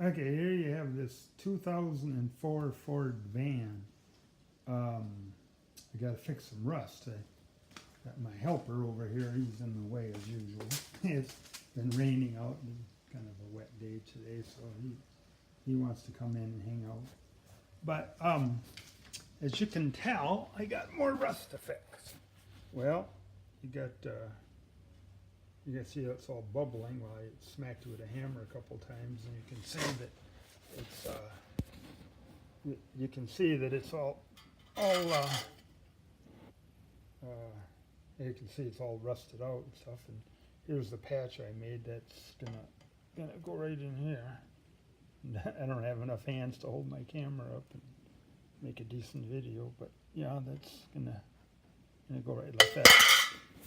Okay, here you have this 2004 Ford van. I gotta fix some rust. I got my helper over here, he's in the way as usual. It's been raining out and kind of a wet day today, so he wants to come in and hang out. But as you can tell, I got more rust to fix. Well, you can see it's all bubbling. Well, I smacked it with a hammer a couple times, and you can see that it's you can see that it's all you can see it's all rusted out and stuff. And here's the patch I made. That's gonna go right in here. I don't have enough hands to hold my camera up and make a decent video, but yeah, that's gonna go right like that.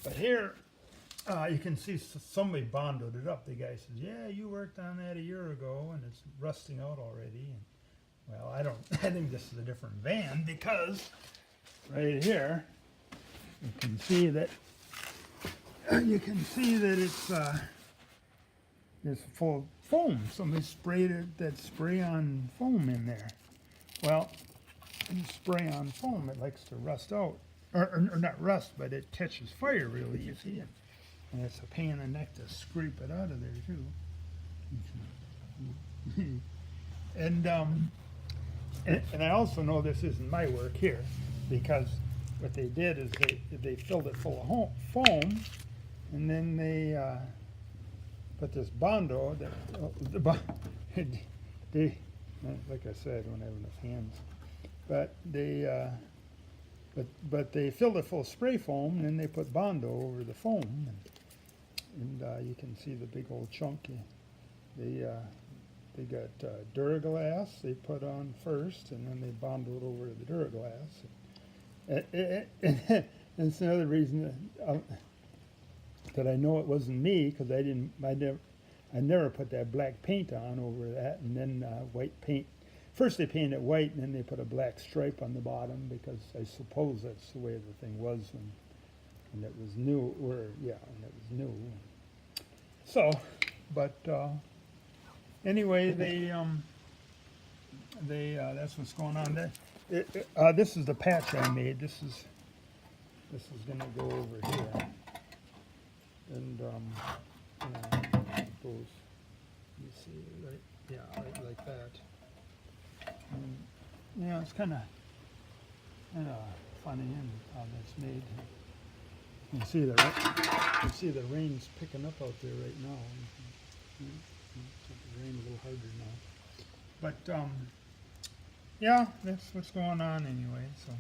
But here, you can see somebody bonded it up. The guy says, "Yeah, you worked on that a year ago, and it's rusting out already." And, well, I don't. I think this is a different van because right here, you can see that it's full of foam. Somebody sprayed that spray-on foam in there. Well, when you spray on foam, it likes to rust out, or not rust, but it catches fire really easy, and it's a pain in the neck to scrape it out of there too. and I also know this isn't my work here, because what they did is they filled it full of foam, and then they put this Bondo that they, like I said, I don't have enough hands, but they filled it full of spray foam, and then they put Bondo over the foam, and you can see the big old chunk. They got Duraglass they put on first, and then they Bondoed over the Duraglass. And it's another reason that I know it wasn't me, because I never put that black paint on over that, and then white paint. First they painted it white, and then they put a black stripe on the bottom, because I suppose that's the way the thing was when it was new, when it was new. So, but anyway, that's what's going on there. This is the patch I made. This is going to go over here, and it goes. You see, right? Yeah, right like that. And, yeah, it's kind of funny how that's made. You see the rain's picking up out there right now. It's raining a little harder now, but yeah, that's what's going on anyway. So.